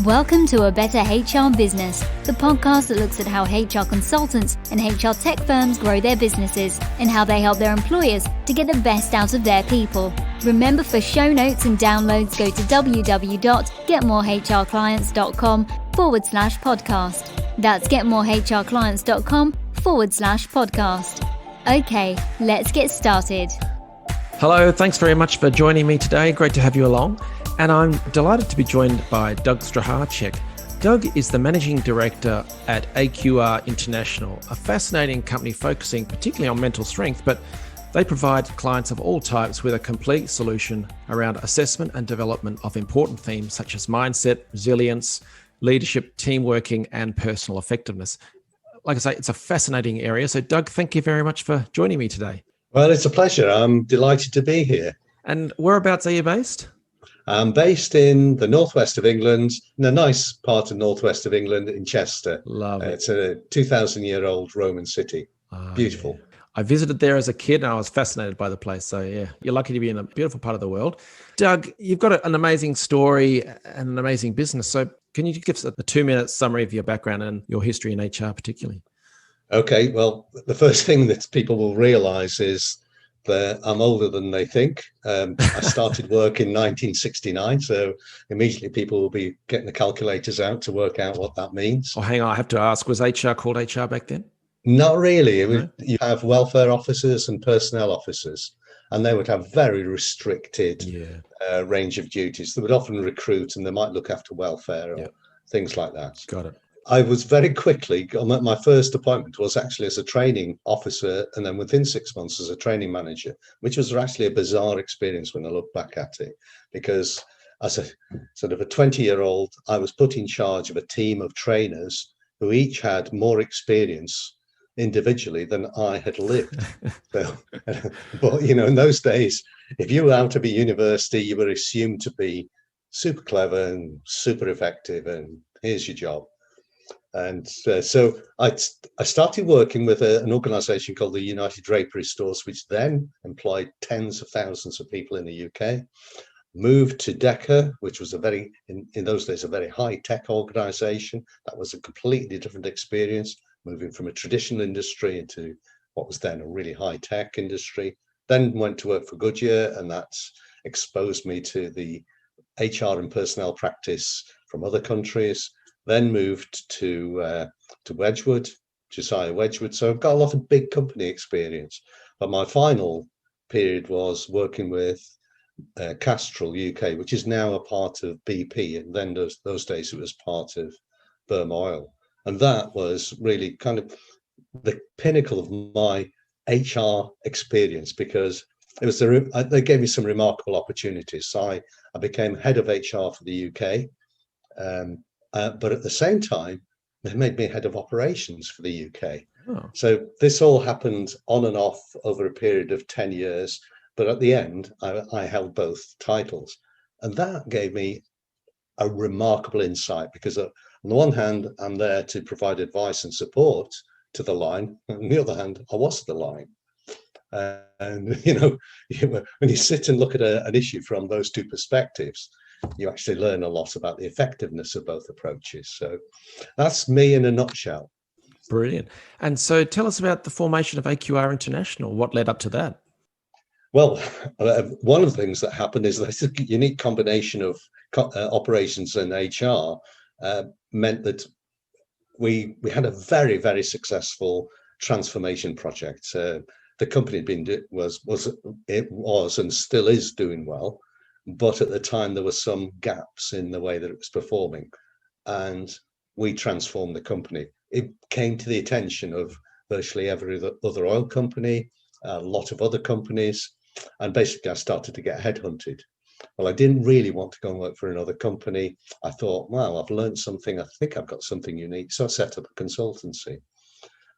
Welcome to A Better HR Business, the podcast that looks at how HR consultants and HR tech firms grow their businesses and how they help their employers to get the best out of their people. Remember, for show notes and downloads, go to www.getmorehrclients.com/podcast. That's getmorehrclients.com/podcast. Okay, let's get started. Hello, thanks very much for joining me today. Great to have you along. And I'm delighted to be joined by Doug Strycharczyk. Doug is the Managing Director at AQR International, a fascinating company focusing particularly on mental strength, but they provide clients of all types with a complete solution around assessment and development of important themes such as mindset, resilience, leadership, team working, and personal effectiveness. Like I say, it's a fascinating area. So Doug, thank you very much for joining me today. Well, it's a pleasure. I'm delighted to be here. And whereabouts are you based? I'm based in the northwest of England, in a nice part of northwest of England in Chester. Love it. It's a 2,000-year-old Roman city. Beautiful. Yeah. I visited there as a kid and I was fascinated by the place. So yeah, you're lucky to be in a beautiful part of the world. Doug, you've got an amazing story and an amazing business. So can you give us a 2-minute summary of your background and your history in HR particularly? Okay, well, the first thing that people will realize is that I'm older than they think. I started work in 1969, so immediately people will be getting the calculators out to work out what that means. Oh, hang on, I have to ask, was HR called HR back then? Not really. No? You have welfare officers and personnel officers, and they would have very restricted range of duties. They would often recruit and they might look after welfare or things like that. Got it. I was very quickly, my first appointment was actually as a training officer, and then within 6 months as a training manager, which was actually a bizarre experience when I look back at it, because as a sort of a 20-year-old, I was put in charge of a team of trainers who each had more experience individually than I had lived. So, but, in those days, if you were out of a university, you were assumed to be super clever and super effective, and here's your job. And so I started working with an organization called the United Drapery Stores, which then employed tens of thousands of people in the UK. Moved to Decca, which was in those days, a very high-tech organization. That was a completely different experience, moving from a traditional industry into what was then a really high-tech industry. Then went to work for Goodyear, and that's exposed me to the HR and personnel practice from other countries. Then moved to Wedgwood, Josiah Wedgwood. So I've got a lot of big company experience. But my final period was working with Castrol UK, which is now a part of BP. And then those days it was part of Burma Oil. And that was really kind of the pinnacle of my HR experience, because it was they gave me some remarkable opportunities. So I became head of HR for the UK. But at the same time, they made me head of operations for the UK. Oh. So this all happened on and off over a period of 10 years. But at the end, I held both titles. And that gave me a remarkable insight, because on the one hand, I'm there to provide advice and support to the line. On the other hand, I was the line. And, when you sit and look at an issue from those two perspectives, you actually learn a lot about the effectiveness of both approaches. So that's me in a nutshell. Brilliant. And so tell us about the formation of AQR International. What led up to that? Well, one of the things that happened is that a unique combination of operations and HR meant that we had a very, very successful transformation project. The company was and still is doing well. But at the time, there were some gaps in the way that it was performing, and we transformed the company. It came to the attention of virtually every other oil company, a lot of other companies, and basically I started to get headhunted. Well, I didn't really want to go and work for another company. I thought, well, I've learned something. I think I've got something unique. So I set up a consultancy,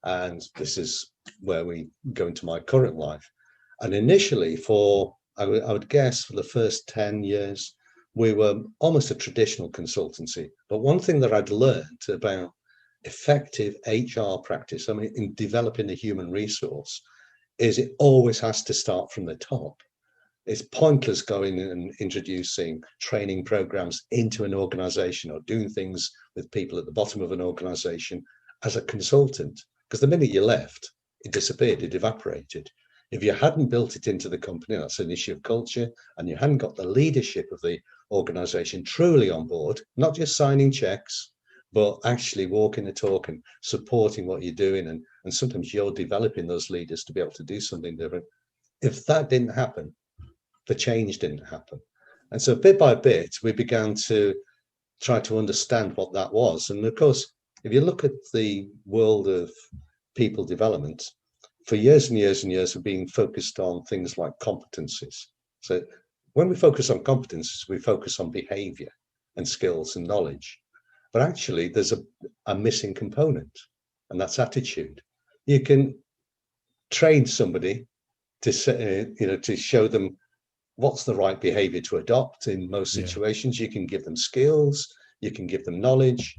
and this is where we go into my current life. And initially I would guess for the first 10 years, we were almost a traditional consultancy. But one thing that I'd learned about effective HR practice, in developing a human resource, is it always has to start from the top. it's pointless going and introducing training programs into an organization or doing things with people at the bottom of an organization as a consultant, because the minute you left, it disappeared, it evaporated. If you hadn't built it into the company, that's an issue of culture, and you hadn't got the leadership of the organization truly on board, not just signing checks, but actually walking the talk and supporting what you're doing. And sometimes you're developing those leaders to be able to do something different. If that didn't happen, the change didn't happen. And so bit by bit, we began to try to understand what that was. And of course, if you look at the world of people development, for years and years and years, we've been focused on things like competencies. So when we focus on competencies, we focus on behavior and skills and knowledge. But actually, there's a missing component, and that's attitude. You can train somebody to to show them what's the right behavior to adopt in most situations. You can give them skills, you can give them knowledge,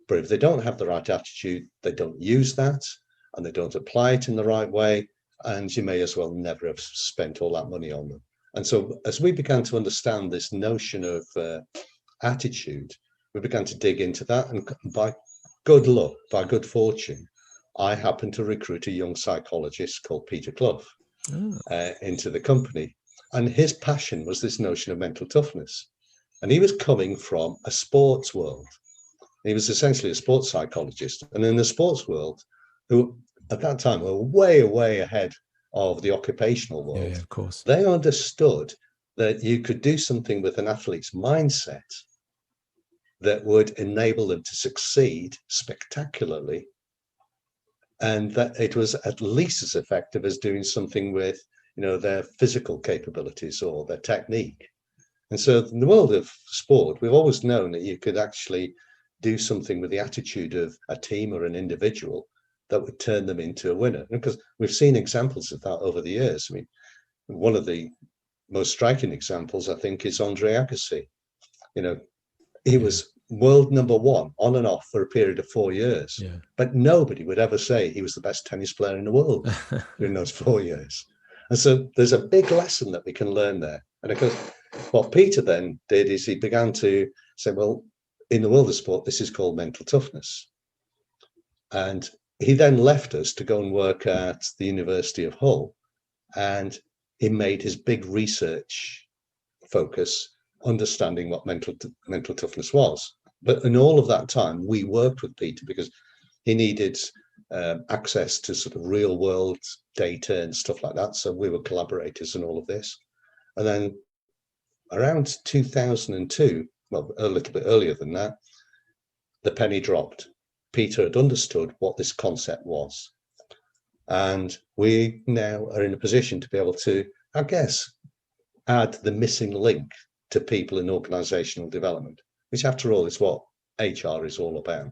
but if they don't have the right attitude, they don't use that, and they don't apply it in the right way, and you may as well never have spent all that money on them. And so as we began to understand this notion of attitude, we began to dig into that, and by good luck, by good fortune, I happened to recruit a young psychologist called Peter Clough into the company. And his passion was this notion of mental toughness. And he was coming from a sports world. He was essentially a sports psychologist. And in the sports world, who at that time were way, way ahead of the occupational world. Yeah, of course. They understood that you could do something with an athlete's mindset that would enable them to succeed spectacularly, and that it was at least as effective as doing something with their physical capabilities or their technique. And so in the world of sport, we've always known that you could actually do something with the attitude of a team or an individual that would turn them into a winner. Because we've seen examples of that over the years. I mean, one of the most striking examples, I think, is Andre Agassi. He was world number one on and off for a period of 4 years, but nobody would ever say he was the best tennis player in the world during those 4 years. And so there's a big lesson that we can learn there. And of course, what Peter then did is he began to say, well, in the world of sport, this is called mental toughness. And he then left us to go and work at the University of Hull. And he made his big research focus understanding what mental toughness was. But in all of that time, we worked with Peter because he needed access to sort of real world data and stuff like that. So we were collaborators in all of this. And then around 2002, well, a little bit earlier than that, the penny dropped. Peter had understood what this concept was. And we now are in a position to be able to, I guess, add the missing link to people in organizational development, which after all is what HR is all about.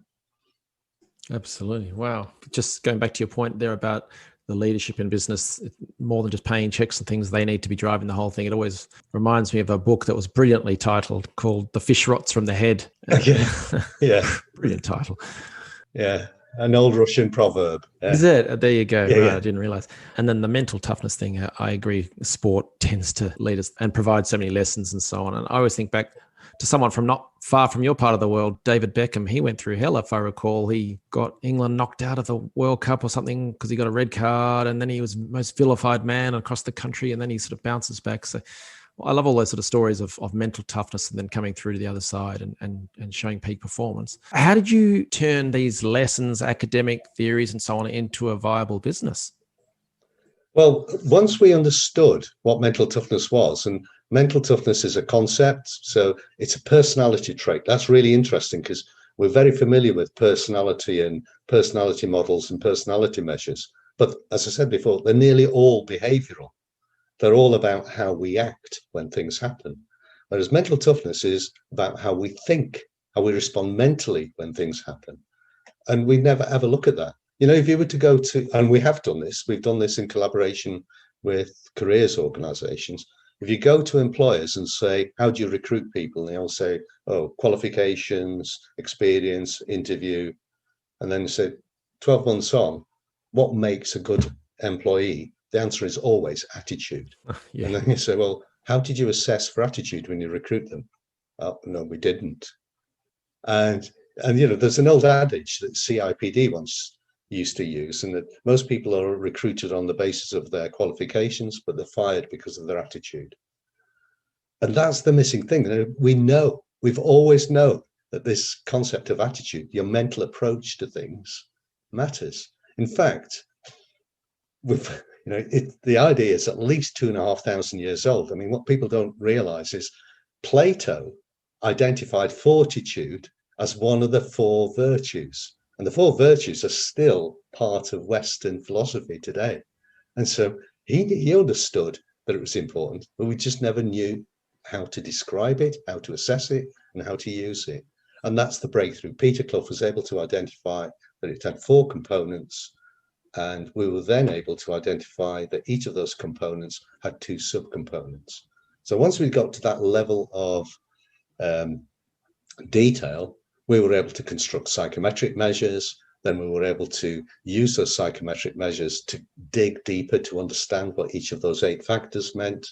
Absolutely. Wow. Just going back to your point there about the leadership in business, more than just paying checks and things, they need to be driving the whole thing. It always reminds me of a book that was brilliantly titled called The Fish Rots from the Head. Yeah. Brilliant title. Yeah. An old Russian proverb. Yeah. Is it? There you go. Yeah, right, yeah. I didn't realize. And then the mental toughness thing, I agree. Sport tends to lead us and provide so many lessons and so on. And I always think back to someone from not far from your part of the world, David Beckham. He went through hell, if I recall. He got England knocked out of the World Cup or something because he got a red card, and then he was most vilified man across the country, and then he sort of bounces back. So I love all those sort of stories of mental toughness and then coming through to the other side and showing peak performance. How did you turn these lessons, academic theories and so on into a viable business? Well, once we understood what mental toughness was, and mental toughness is a concept, so it's a personality trait. That's really interesting because we're very familiar with personality and personality models and personality measures. But as I said before, they're nearly all behavioral. They're all about how we act when things happen. Whereas mental toughness is about how we think, how we respond mentally when things happen. And we never ever look at that. If you were to go to, and we have done this, we've done this in collaboration with careers organizations. If you go to employers and say, how do you recruit people? And they'll say, oh, qualifications, experience, interview. And then you say, 12 months on, what makes a good employee? The answer is always attitude. Yeah. And then you say, well, how did you assess for attitude when you recruit them? Oh, no, we didn't. And there's an old adage that CIPD once used to use, and that most people are recruited on the basis of their qualifications, but they're fired because of their attitude. And that's the missing thing. We've always known that this concept of attitude, your mental approach to things, matters. In fact, the idea is at least 2,500 years old. I mean, what people don't realize is Plato identified fortitude as one of the 4 virtues. And the 4 virtues are still part of Western philosophy today. And so he understood that it was important, but we just never knew how to describe it, how to assess it, and how to use it. And that's the breakthrough. Peter Clough was able to identify that it had 4 components, and we were then able to identify that each of those components had 2 subcomponents. So once we got to that level of detail, we were able to construct psychometric measures. Then we were able to use those psychometric measures to dig deeper to understand what each of those 8 factors meant.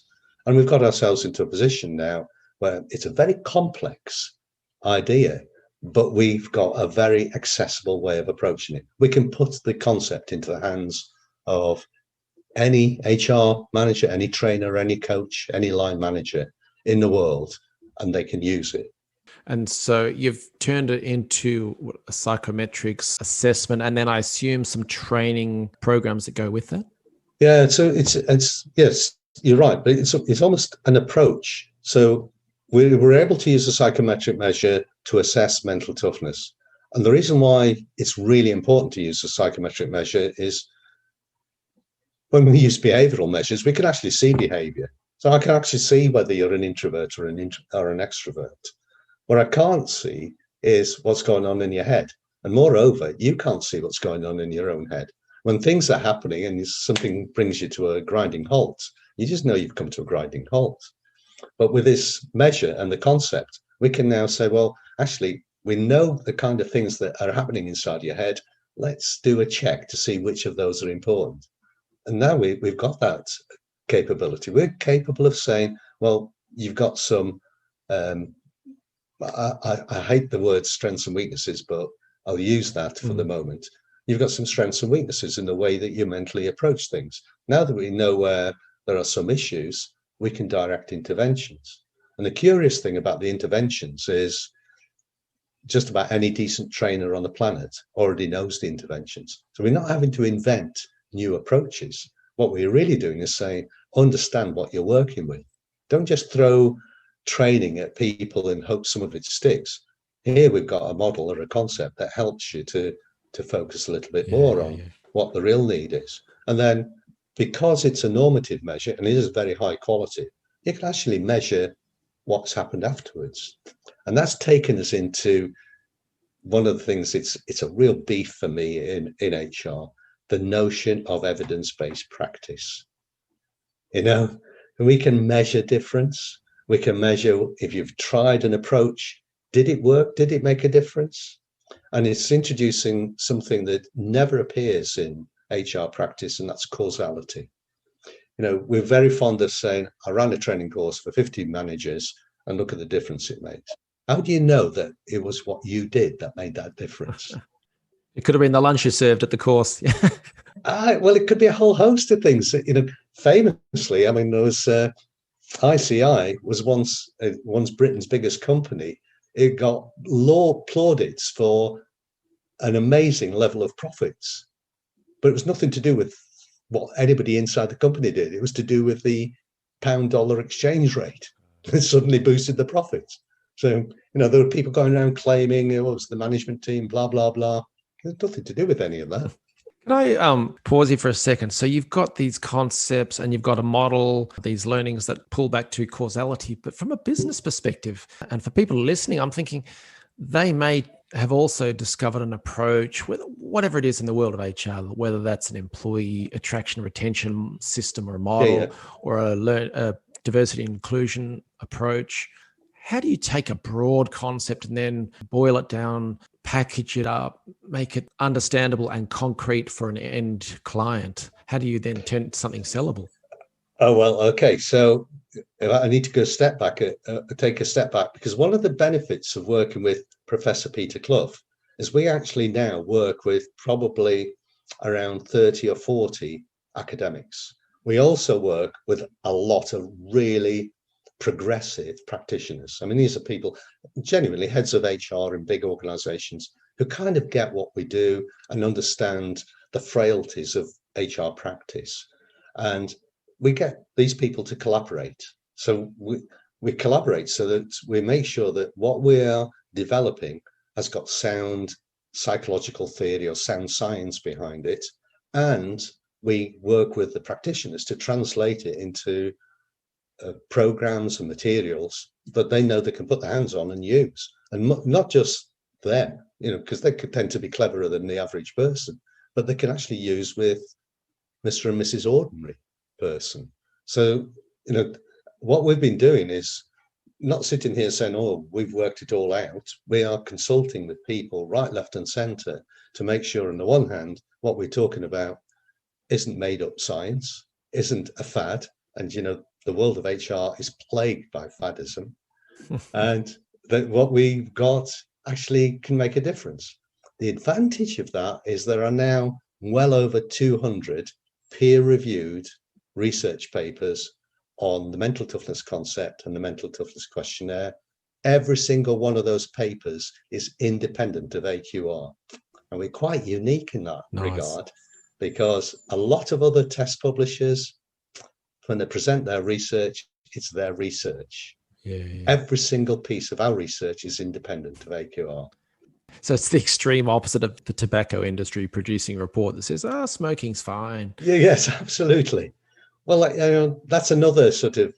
And we've got ourselves into a position now where it's a very complex idea, but we've got a very accessible way of approaching it. We can put the concept into the hands of any HR manager, any trainer, any coach, any line manager in the world, and they can use it. And so you've turned it into a psychometrics assessment, and then I assume some training programs that go with that. Yeah, so it's yes, you're right, but it's almost an approach. So we were able to use a psychometric measure to assess mental toughness, and the reason why it's really important to use a psychometric measure is when we use behavioral measures, we can actually see behavior. So I can actually see whether you're an introvert or an extrovert. What I can't see is what's going on in your head. And moreover, you can't see what's going on in your own head. When things are happening and something brings you to a grinding halt, you just know you've come to a grinding halt. But with this measure and the concept, we can now say, well, actually, we know the kind of things that are happening inside your head. Let's do a check to see which of those are important. And now we've got that capability. We're capable of saying, well, you've got some... I hate the word strengths and weaknesses, but I'll use that for the moment. You've got some strengths and weaknesses in the way that you mentally approach things. Now that we know where there are some issues, we can direct interventions. And the curious thing about the interventions is just about any decent trainer on the planet already knows the interventions. So we're not having to invent new approaches. What we're really doing is saying, understand what you're working with. Don't just throw training at people and hope some of it sticks. Here we've got a model or a concept that helps you to focus a little bit more on what the real need is. And then because it's a normative measure and it is very high quality, you can actually measure what's happened afterwards. And that's taken us into one of the things, it's a real beef for me in HR, the notion of evidence-based practice. We can measure difference. We can measure if you've tried an approach, did it work? Did it make a difference? And it's introducing something that never appears in HR practice, and that's causality. We're very fond of saying, I ran a training course for 50 managers and look at the difference it makes. How do you know that it was what you did that made that difference? It could have been the lunch you served at the course. Well, it could be a whole host of things. Famously, I mean, there was... ICI was once Britain's biggest company. It got law plaudits for an amazing level of profits, but it was nothing to do with what anybody inside the company did. It was to do with the pound-dollar exchange rate. It suddenly boosted the profits. So, there were people going around claiming it was the management team, blah, blah, blah. There's nothing to do with any of that. Can I pause you for a second? So you've got these concepts and you've got a model, these learnings that pull back to causality, but from a business perspective, and for people listening, I'm thinking they may have also discovered an approach, whatever it is in the world of HR, whether that's an employee attraction retention system or a model or a diversity and inclusion approach. How do you take a broad concept and then boil it down, package it up, make it understandable and concrete for an end client? how do you then turn it into something sellable? Oh, well, okay. So I need to go take a step back, because one of the benefits of working with Professor Peter Clough is we actually now work with probably around 30 or 40 academics. We also work with a lot of really progressive practitioners. I mean, these are people, genuinely heads of HR in big organizations, who kind of get what we do and understand the frailties of HR practice. And we get these people to collaborate. So we collaborate so that we make sure that what we are developing has got sound psychological theory or sound science behind it. And we work with the practitioners to translate it into programs and materials that they know they can put their hands on and use. And not just them, because they could tend to be cleverer than the average person, but they can actually use with Mr. and Mrs. Ordinary person. So, what we've been doing is not sitting here saying, oh, we've worked it all out. We are consulting with people right, left and centre to make sure, on the one hand, what we're talking about isn't made up science, isn't a fad. And, the world of HR is plagued by faddism. And that what we've got actually can make a difference. The advantage of that is there are now well over 200 peer-reviewed research papers on the mental toughness concept and the mental toughness questionnaire. Every single one of those papers is independent of AQR. And we're quite unique in that regard, because a lot of other test publishers, when they present their research, it's their research. Every single piece of our research is independent of AQR. So it's the extreme opposite of the tobacco industry producing a report that says, smoking's fine. Yes, absolutely. Well, that's another sort of,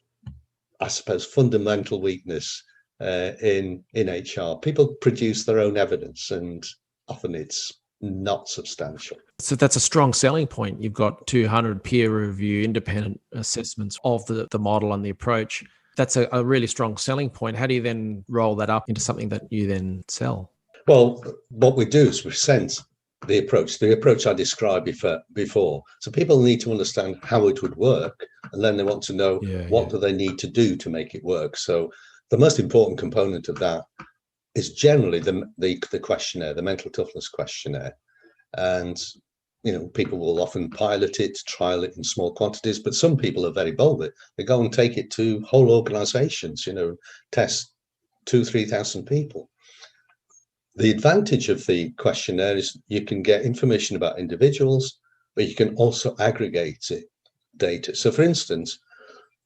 I suppose, fundamental weakness in HR. People produce their own evidence, and often it's not substantial. So that's a strong selling point. You've got 200 peer review independent assessments of the model and the approach. That's a really strong selling point. How do you then roll that up into something that you then sell? Well, what we do is we present the approach I described before. So people need to understand how it would work, and then they want to know what do they need to do to make it work. So the most important component of that is generally the questionnaire, the mental toughness questionnaire. And people will often pilot it, trial it in small quantities, but some people are very bold. They go and take it to whole organizations, test 2,000-3,000 people. The advantage of the questionnaire is you can get information about individuals, but you can also aggregate data. So, for instance,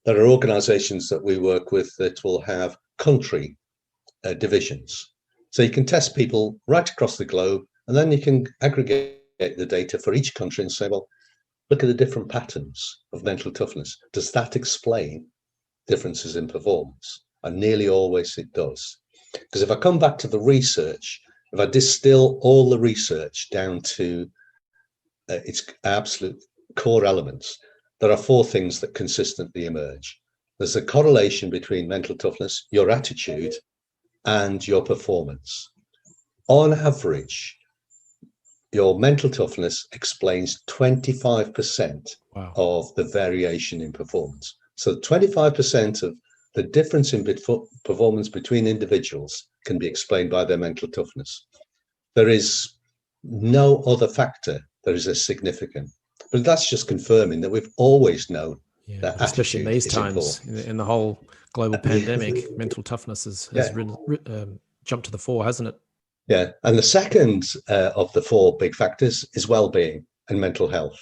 there are organizations that we work with that will have country divisions. So you can test people right across the globe, and then you can aggregate the data for each country and say, well, look at the different patterns of mental toughness. Does that explain differences in performance? And nearly always it does. Because if I come back to the research, if I distill all the research down to its absolute core elements, there are 4 things that consistently emerge. There's a correlation between mental toughness, your attitude, and your performance. On average, your mental toughness explains 25% of the variation in performance. So 25% of the difference in performance between individuals can be explained by their mental toughness. There is no other factor that is as significant. But that's just confirming that we've always known that, especially in these times, in the whole global pandemic, mental toughness has jumped to the fore, hasn't it? Yeah. And the second of the 4 big factors is well-being and mental health.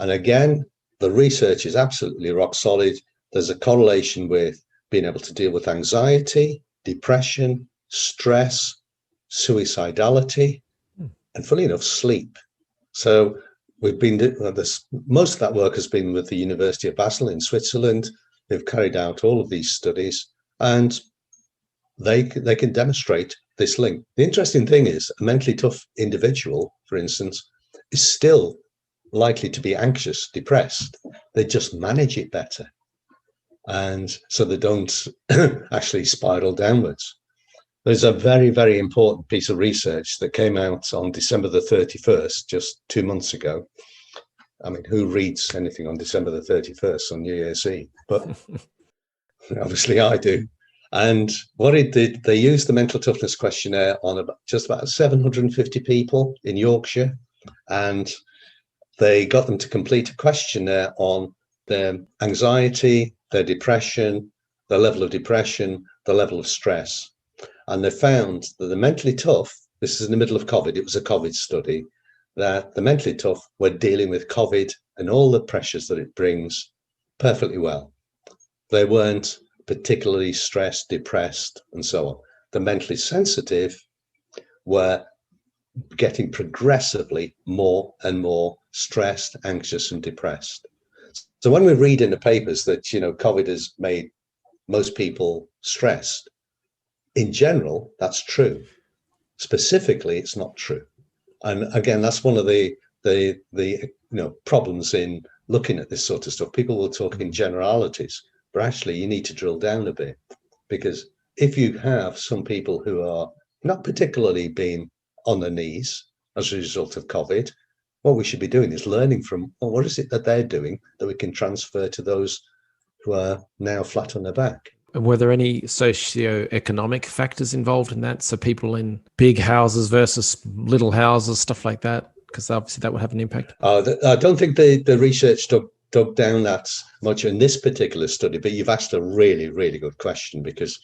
And again, the research is absolutely rock solid. There's a correlation with being able to deal with anxiety, depression, stress, suicidality, and funnily enough, sleep. So we've been most of that work has been with the University of Basel in Switzerland. They've carried out all of these studies, and they can demonstrate this link. The interesting thing is, a mentally tough individual, for instance, is still likely to be anxious, depressed. They just manage it better, and so they don't actually spiral downwards. There's a very, very important piece of research that came out on December the 31st, just 2 months ago. I mean, who reads anything on December the 31st on New Year's Eve? But obviously I do. And what it did, they used the mental toughness questionnaire on just about 750 people in Yorkshire. And they got them to complete a questionnaire on their anxiety, their depression, the level of depression, the level of stress. And they found that the mentally tough, this is in the middle of COVID, it was a COVID study, that the mentally tough were dealing with COVID and all the pressures that it brings perfectly well. They weren't particularly stressed, depressed, and so on. The mentally sensitive were getting progressively more and more stressed, anxious, and depressed. So when we read in the papers that, COVID has made most people stressed, in general, that's true. Specifically, it's not true. And again, that's one of the problems in looking at this sort of stuff. People will talk in generalities, but actually you need to drill down a bit, because if you have some people who are not particularly being on their knees as a result of COVID, what we should be doing is learning from, well, what is it that they're doing that we can transfer to those who are now flat on their back. And were there any socio-economic factors involved in that? So people in big houses versus little houses, stuff like that? Because obviously that would have an impact. I don't think the research dug down that much in this particular study, but you've asked a really, really good question, because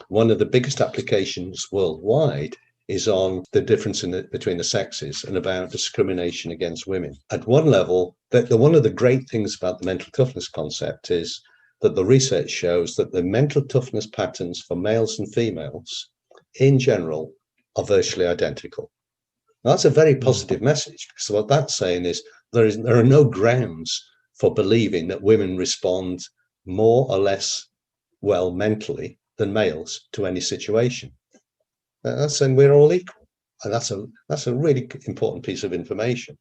one of the biggest applications worldwide is on the difference between the sexes and about discrimination against women. At one level, one of the great things about the mental toughness concept is that the research shows that the mental toughness patterns for males and females in general are virtually identical. Now, that's a very positive message, because what that's saying is there are no grounds for believing that women respond more or less well mentally than males to any situation. That's saying we're all equal, and that's a really important piece of information.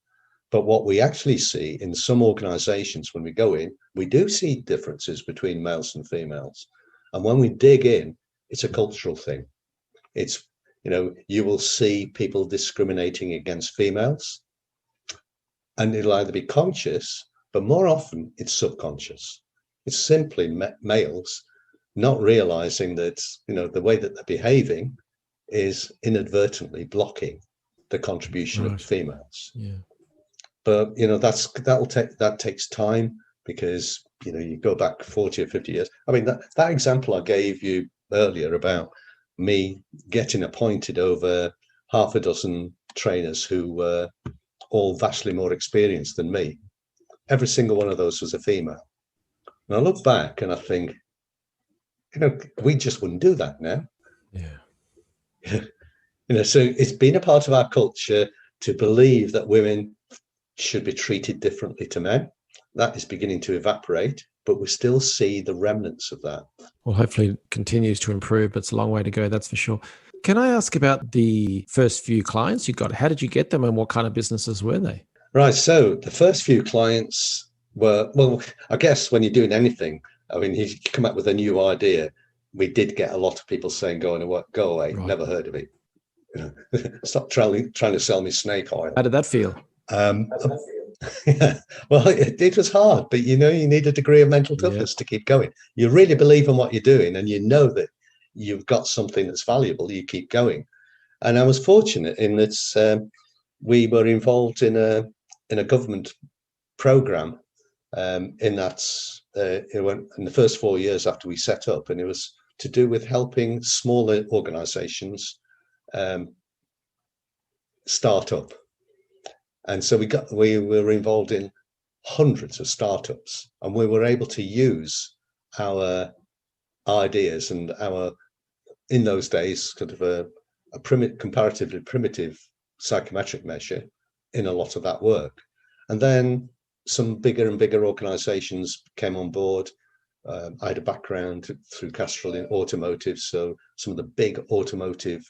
But what we actually see in some organizations when we go in, we do see differences between males and females. And when we dig in, it's a cultural thing. It's, you will see people discriminating against females, and it'll either be conscious, but more often it's subconscious. It's simply males not realizing that, the way that they're behaving is inadvertently blocking the contribution of females. Yeah. But that takes time, because you go back 40 or 50 years. I mean, that example I gave you earlier about me getting appointed over half a dozen trainers who were all vastly more experienced than me. Every single one of those was a female. And I look back and I think, we just wouldn't do that now. Yeah. So it's been a part of our culture to believe that women should be treated differently to men. That is beginning to evaporate, but we still see the remnants of that. Well, hopefully it continues to improve, but it's a long way to go, that's for sure. Can I ask about the first few clients you got? How did you get them, and what kind of businesses were they? Right. So the first few clients were, well, I guess when you're doing anything, I mean, you come up with a new idea. We did get a lot of people saying, go away, Right. Never heard of it. Stop trying to sell me snake oil. How did that feel? Yeah. Well, it was hard, but you need a degree of mental toughness to keep going. You really believe in what you're doing, and you know that you've got something that's valuable. You keep going. And I was fortunate in that we were involved in a government program in that in the first 4 years after we set up, and it was to do with helping smaller organizations start up. And so we were involved in hundreds of startups, and we were able to use our ideas and in those days, kind of a comparatively primitive psychometric measure in a lot of that work. And then some bigger and bigger organizations came on board. I had a background through Castrol in automotive, so some of the big automotive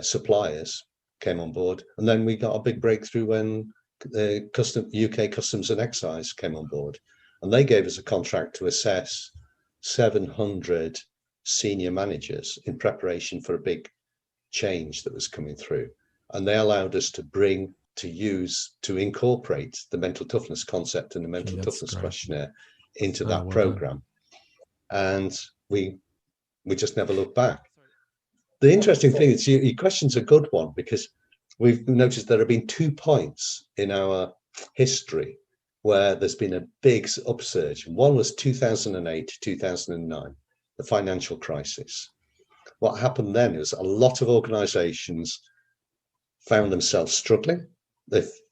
suppliers came on board. And then we got a big breakthrough when the UK Customs and Excise came on board, and they gave us a contract to assess 700 senior managers in preparation for a big change that was coming through. And they allowed us to bring to use to incorporate the mental toughness concept and the mental toughness questionnaire into that program. And we just never looked back. The interesting thing is your question's a good one, because we've noticed there have been 2 points in our history where there's been a big upsurge. One was 2008, 2009, the financial crisis. What happened then is a lot of organizations found themselves struggling.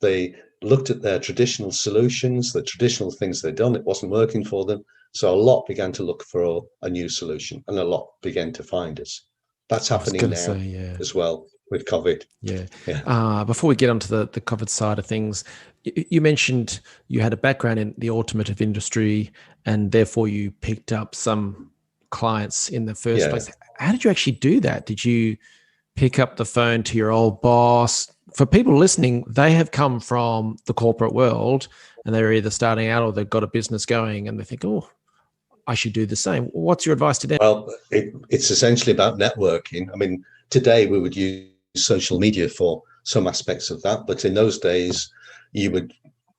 They looked at their traditional solutions, the traditional things they'd done, it wasn't working for them. So a lot began to look for a new solution, and a lot began to find us. That's happening now as well with COVID. Before we get onto the COVID side of things, you mentioned you had a background in the automotive industry, and therefore you picked up some clients in the first place. How did you actually do that? Did you pick up the phone to your old boss? For people listening, they have come from the corporate world, and they're either starting out or they've got a business going, and they think, oh, I should do the same. What's your advice to them? Well, it's essentially about networking. I mean, today we would use social media for some aspects of that, but in those days you would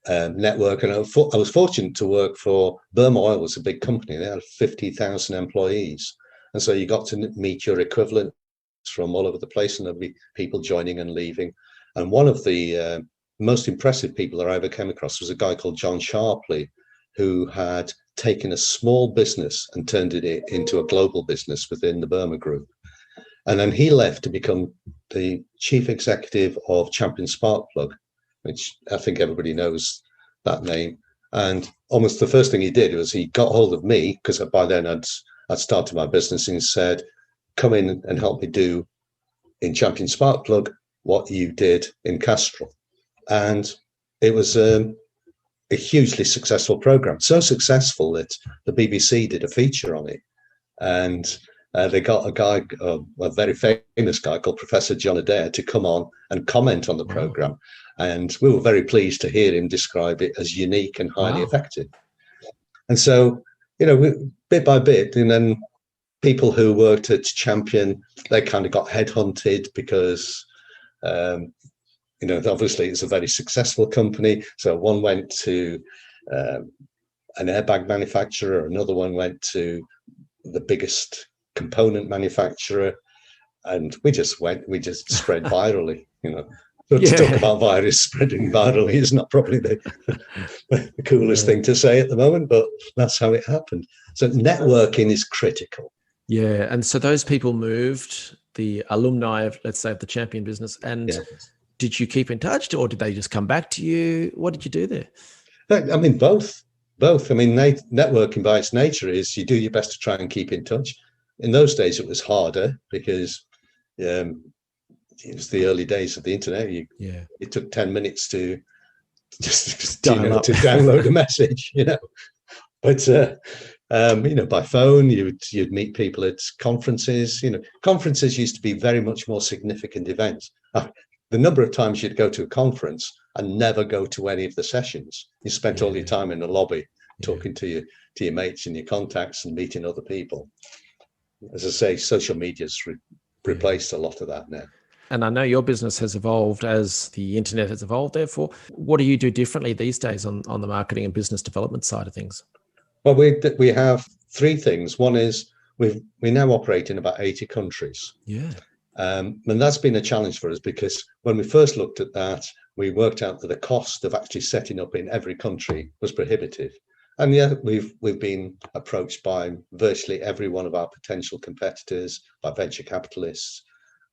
network. And I was fortunate to work for Burma Oil. Was a big company. They had 50,000 employees, and so you got to meet your equivalents from all over the place, and there'd be people joining and leaving. And one of the most impressive people that I ever came across was a guy called John Sharpley, who had taken a small business and turned it into a global business within the Burma Group. And then he left to become the chief executive of Champion Spark Plug, which I think everybody knows that name. And almost the first thing he did was he got hold of me, because by then I'd started my business, and he said, come in and help me do in Champion Spark Plug what you did in Castrol. And it was a hugely successful program, so successful that the BBC did a feature on it, and they got a guy, a very famous guy called Professor John Adair, to come on and comment on the program, and we were very pleased to hear him describe it as unique and highly effective. And so, bit by bit, and then people who worked at Champion, they kind of got headhunted because obviously it's a very successful company. So one went to an airbag manufacturer, another one went to the biggest component manufacturer, and we just spread virally. But to talk about virus spreading virally is not probably the coolest thing to say at the moment, but that's how it happened. So networking is critical. Yeah, and so those people moved, the alumni of, let's say, of the Champion business, and did you keep in touch, or did they just come back to you? What did you do there? I mean, both. I mean, networking by its nature is you do your best to try and keep in touch. In those days, it was harder because it was the early days of the internet. It took 10 minutes to just download a message, But by phone, you'd meet people at conferences. Conferences used to be very much more significant events. The number of times you'd go to a conference and never go to any of the sessions. You spent all your time in the lobby talking to your mates and your contacts and meeting other people. As I say, social media's replaced a lot of that now. And I know your business has evolved as the internet has evolved. Therefore, what do you do differently these days on the marketing and business development side of things? Well, we have 3 things. One is we now operate in about 80 countries. And that's been a challenge for us, because when we first looked at that, we worked out that the cost of actually setting up in every country was prohibitive. And we've been approached by virtually every one of our potential competitors, by venture capitalists,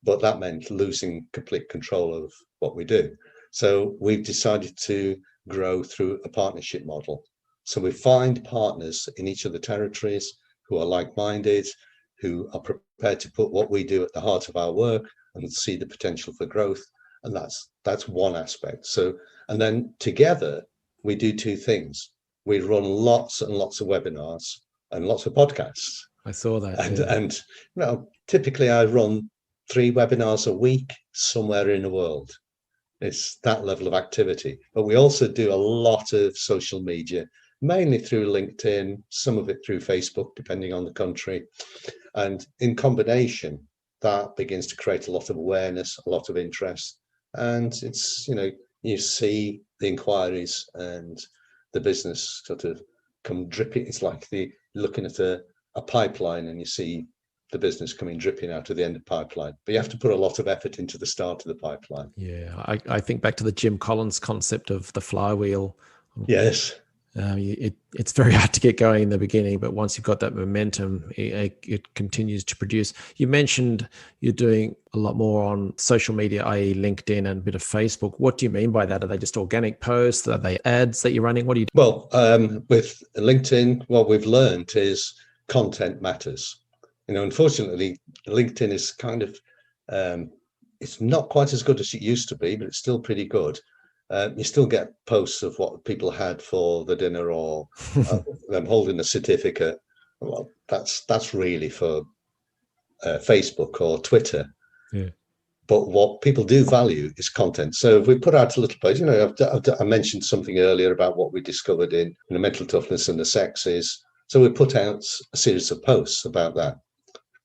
but that meant losing complete control of what we do. So we've decided to grow through a partnership model. So we find partners in each of the territories who are like-minded, who are prepared to put what we do at the heart of our work and see the potential for growth. And that's one aspect. So, and then together we do 2 things. We run lots and lots of webinars and lots of podcasts. I saw that. And typically I run 3 webinars a week somewhere in the world. It's that level of activity. But we also do a lot of social media, mainly through LinkedIn, some of it through Facebook, depending on the country. And in combination, that begins to create a lot of awareness, a lot of interest. And it's, you see the inquiries and the business sort of come dripping. It's like looking at a pipeline, and you see the business coming dripping out of the end of the pipeline. But you have to put a lot of effort into the start of the pipeline. Yeah, I think back to the Jim Collins concept of the flywheel. Yes. It's very hard to get going in the beginning, but once you've got that momentum, it continues to produce. You mentioned you're doing a lot more on social media, i.e. LinkedIn and a bit of Facebook. What do you mean by that? Are they just organic posts? Are they ads that you're running? What do you do? Well, with LinkedIn, what we've learned is content matters. Unfortunately, LinkedIn is kind of, it's not quite as good as it used to be, but it's still pretty good. You still get posts of what people had for the dinner, or them holding a certificate. Well, that's really for Facebook or Twitter. Yeah. But what people do value is content. So if we put out a little post, I mentioned something earlier about what we discovered in the mental toughness and the sexes. So we put out a series of posts about that,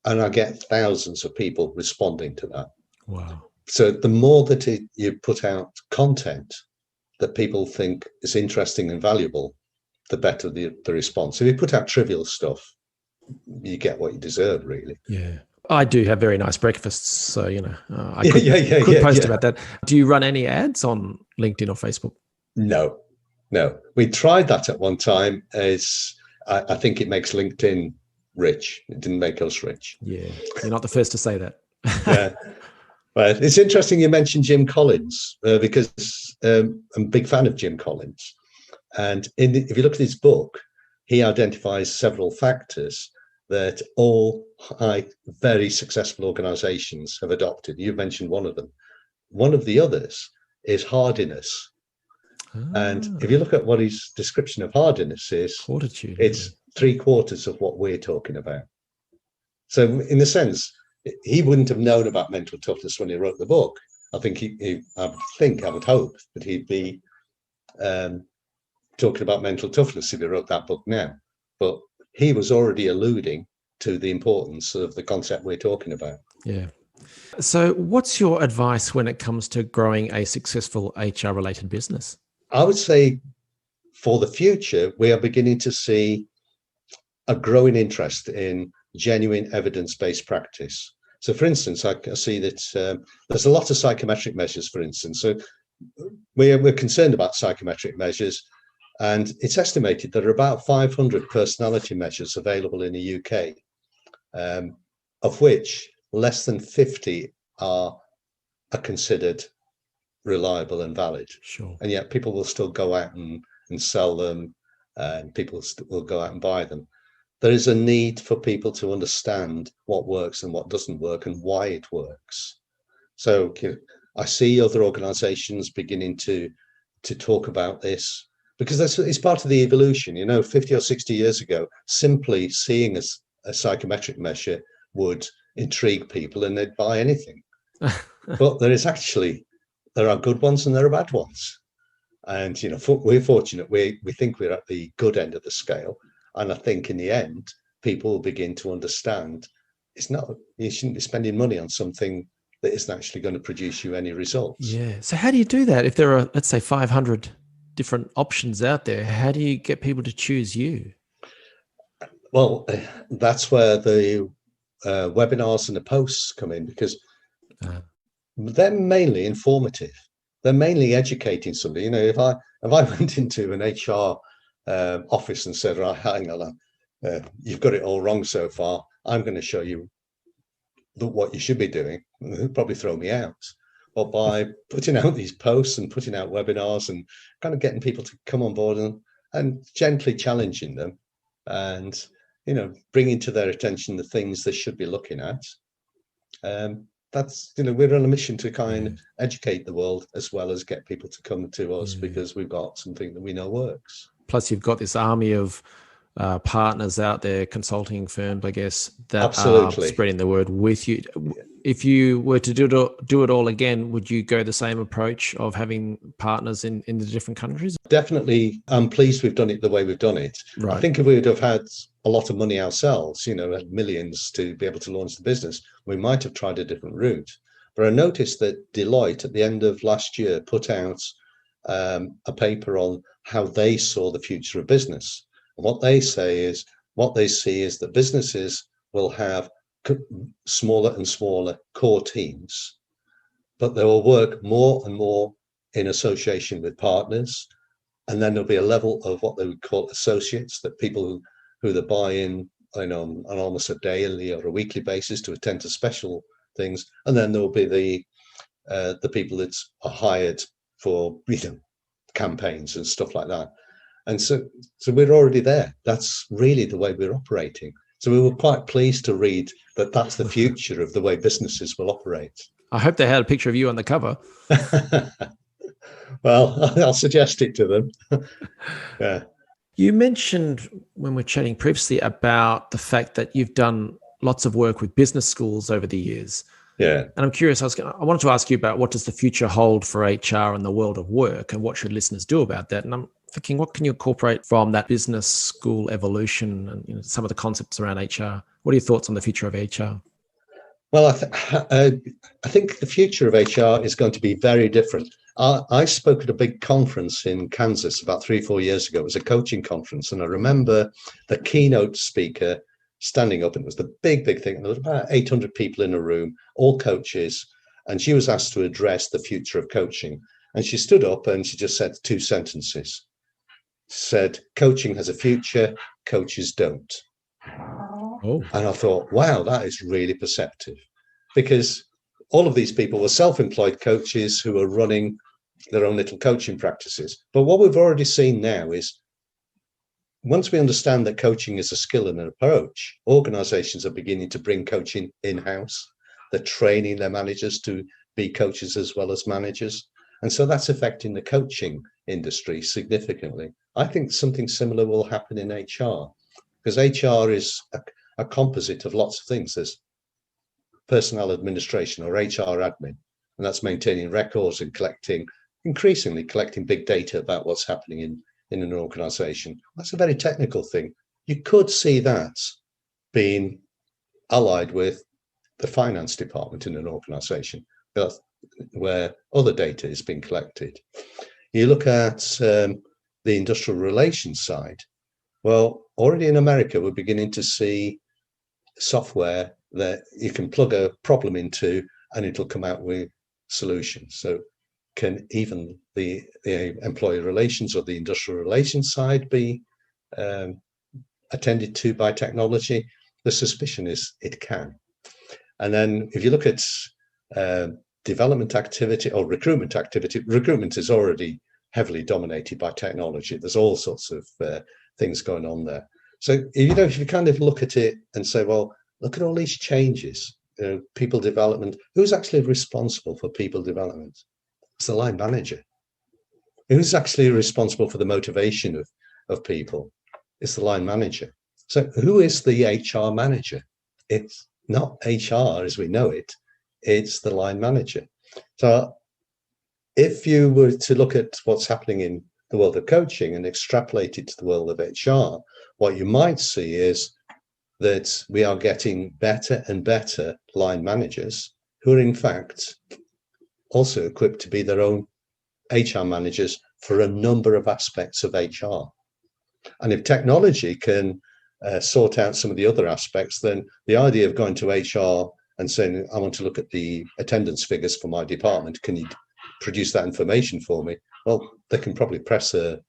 and I get thousands of people responding to that. Wow. So the more that you put out content that people think is interesting and valuable, the better the response. If you put out trivial stuff, you get what you deserve, really. Yeah. I do have very nice breakfasts, so I could post about that. Do you run any ads on LinkedIn or Facebook? No. We tried that at one time. I think it makes LinkedIn rich. It didn't make us rich. Yeah, you're not the first to say that. Yeah. But it's interesting you mentioned Jim Collins, because I'm a big fan of Jim Collins. And if you look at his book, he identifies several factors that all very successful organizations have adopted. You mentioned one of them. One of the others is hardiness. And if you look at what his description of hardiness is, fortitude, it's 3/4 of what we're talking about. So in a sense, he wouldn't have known about mental toughness when he wrote the book. I would hope that he'd be talking about mental toughness if he wrote that book now. But he was already alluding to the importance of the concept we're talking about. Yeah. So what's your advice when it comes to growing a successful HR-related business? I would say for the future, we are beginning to see a growing interest in genuine evidence-based practice. So, for instance, I see that there's a lot of psychometric measures, for instance. So we're concerned about psychometric measures, and it's estimated there are about 500 personality measures available in the UK, of which less than 50 are considered reliable and valid. Sure. And yet people will still go out and sell them, and people will go out and buy them. There is a need for people to understand what works and what doesn't work and why it works. So I see other organizations beginning to talk about this, because it's part of the evolution. 50 or 60 years ago, simply seeing a psychometric measure would intrigue people and they'd buy anything. But there are good ones and there are bad ones. And, we're fortunate. We think we're at the good end of the scale. And I think in the end, people will begin to understand you shouldn't be spending money on something that isn't actually going to produce you any results. Yeah. So how do you do that? If there are, let's say, 500 different options out there, how do you get people to choose you? Well, that's where the webinars and the posts come in, because they're mainly informative. They're mainly educating somebody. If I went into an HR office and said, right, hang on, you've got it all wrong so far, I'm going to show you what you should be doing, they'll probably throw me out. But by putting out these posts and putting out webinars and kind of getting people to come on board and gently challenging them, and bringing to their attention the things they should be looking at, that's we're on a mission to kind of educate the world as well as get people to come to us, because we've got something that we know works. Plus, you've got this army of partners out there, consulting firms, I guess, that Absolutely. are spreading the word with you. If you were to do it all again, would you go the same approach of having partners in the different countries? Definitely. I'm pleased we've done it the way we've done it. Right. I think if we would have had a lot of money ourselves, had millions to be able to launch the business, we might have tried a different route. But I noticed that Deloitte at the end of last year put out a paper on how they saw the future of business. And what they see is that businesses will have smaller and smaller core teams, but they will work more and more in association with partners. And then there'll be a level of what they would call associates, that people who they buy in on almost a daily or a weekly basis to attend to special things. And then there'll be the people that are hired for campaigns and stuff like that. And so we're already there. That's really the way we're operating. So we were quite pleased to read that that's the future of the way businesses will operate. I hope they had a picture of you on the cover. Well, I'll suggest it to them. Yeah. You mentioned when we were chatting previously about the fact that you've done lots of work with business schools over the years. Yeah. And I'm curious, I wanted to ask you about what does the future hold for HR in the world of work, and what should listeners do about that? And I'm thinking, what can you incorporate from that business school evolution and some of the concepts around HR? What are your thoughts on the future of HR? Well, I think the future of HR is going to be very different. I spoke at a big conference in Kansas about 3-4 years ago. It was a coaching conference. And I remember the keynote speaker standing up, and it was the big thing. And there was about 800 people in a room, all coaches. And she was asked to address the future of coaching. And she stood up and she just said 2 sentences. Said, coaching has a future, coaches don't. Oh. And I thought, wow, that is really perceptive, because all of these people were self-employed coaches who are running their own little coaching practices. But what we've already seen now is, once we understand that coaching is a skill and an approach, organizations are beginning to bring coaching in-house. They're training their managers to be coaches as well as managers. And so that's affecting the coaching industry significantly. I think something similar will happen in HR, because HR is a composite of lots of things. There's personnel administration, or HR admin, and that's maintaining records and increasingly collecting big data about what's happening in an organization. That's a very technical thing. You could see that being allied with the finance department in an organization, where other data is being collected. You look at the industrial relations side. Well, already in America, we're beginning to see software that you can plug a problem into and it'll come out with solutions. So can even the employee relations or the industrial relations side be attended to by technology? The suspicion is it can. And then if you look at development activity or recruitment activity, recruitment is already heavily dominated by technology. There's all sorts of things going on there. So, if you kind of look at it and say, well, look at all these changes, people development, who's actually responsible for people development? It's the line manager. Who's actually responsible for the motivation of people? It's the line manager. So who is the HR manager? It's not HR as we know it. It's the line manager. So if you were to look at what's happening in the world of coaching and extrapolate it to the world of HR, what you might see is that we are getting better and better line managers who are in fact also equipped to be their own HR managers for a number of aspects of HR. And if technology can sort out some of the other aspects, then the idea of going to HR and saying, I want to look at the attendance figures for my department, can you produce that information for me? Well, they can probably press a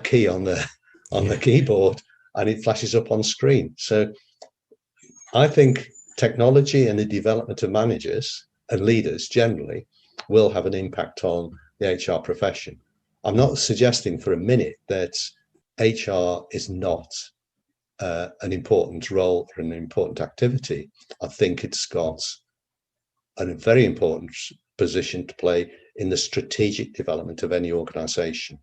key on the keyboard and it flashes up on screen. So I think technology and the development of managers and leaders generally will have an impact on the HR profession. I'm not suggesting for a minute that HR is not an important role or an important activity. I think it's got a very important position to play in the strategic development of any organization.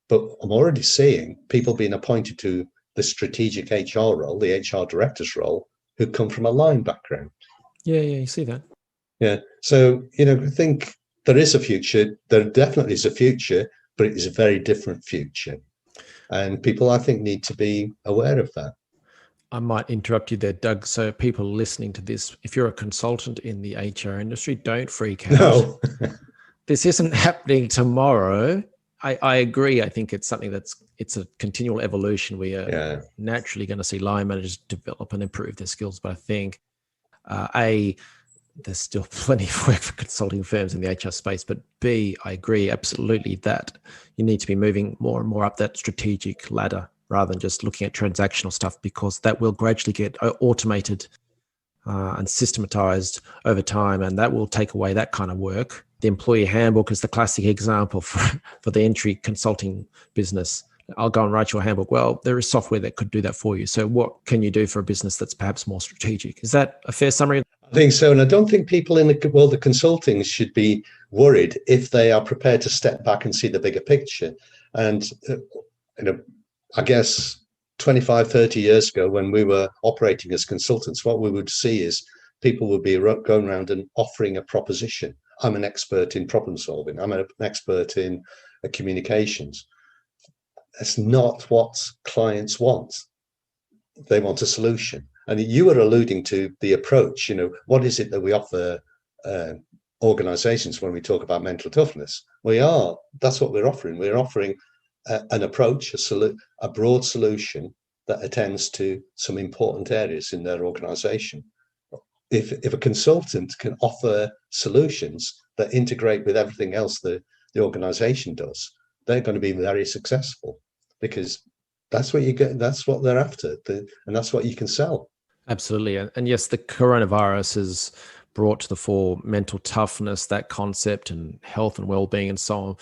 But I'm already seeing people being appointed to the strategic HR role, the HR director's role, who come from a line background. Yeah, you see that. Yeah. So, I think there is a future. There definitely is a future, but it is a very different future. And people, I think, need to be aware of that. I might interrupt you there, Doug. So people listening to this, if you're a consultant in the HR industry, don't freak out. No. this isn't happening tomorrow. I agree. I think it's something it's a continual evolution. We are naturally going to see line managers develop and improve their skills. But I think, there's still plenty of work for consulting firms in the HR space. But B, I agree absolutely that you need to be moving more and more up that strategic ladder rather than just looking at transactional stuff, because that will gradually get automated and systematized over time, and that will take away that kind of work. The employee handbook is the classic example for the entry consulting business. I'll go and write your handbook. Well, there is software that could do that for you. So what can you do for a business that's perhaps more strategic? Is that a fair summary? I think so. And I don't think people in the world of consulting should be worried if they are prepared to step back and see the bigger picture. And, I guess 25, 30 years ago, when we were operating as consultants, what we would see is people would be going around and offering a proposition. I'm an expert in problem solving. I'm an expert in communications. That's not what clients want. They want a solution. And you were alluding to the approach, what is it that we offer organizations when we talk about mental toughness? That's what we're offering. We're offering an approach, a broad solution that attends to some important areas in their organization. If a consultant can offer solutions that integrate with everything else the organization does, they're going to be very successful, because that's what you get. That's what they're after, and that's what you can sell. Absolutely. And yes, the coronavirus has brought to the fore mental toughness, that concept, and health and well-being and so on.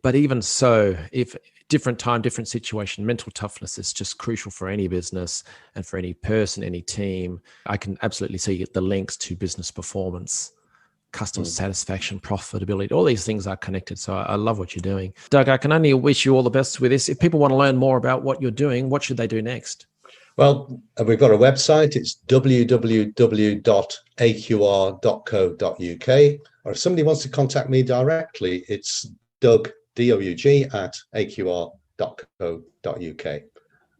But even so, if different time, different situation, mental toughness is just crucial for any business and for any person, any team. I can absolutely see the links to business performance, customer satisfaction, profitability. All these things are connected. So I love what you're doing. Doug, I can only wish you all the best with this. If people want to learn more about what you're doing, what should they do next? Well, we've got a website. It's www.aqr.co.uk. Or if somebody wants to contact me directly, it's Doug, D-O-U-G, at aqr.co.uk.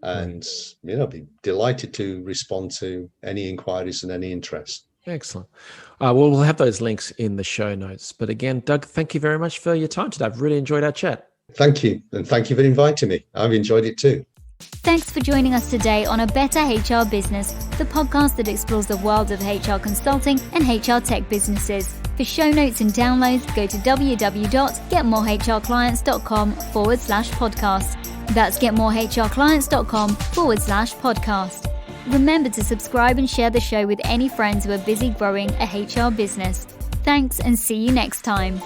And, I'll be delighted to respond to any inquiries and any interest. Excellent. We'll have those links in the show notes. But again, Doug, thank you very much for your time today. I've really enjoyed our chat. Thank you. And thank you for inviting me. I've enjoyed it too. Thanks for joining us today on A Better HR Business, the podcast that explores the world of HR consulting and HR tech businesses. For show notes and downloads, go to www.getmorehrclients.com/podcast. That's getmorehrclients.com/podcast. Remember to subscribe and share the show with any friends who are busy growing a HR business. Thanks, and see you next time.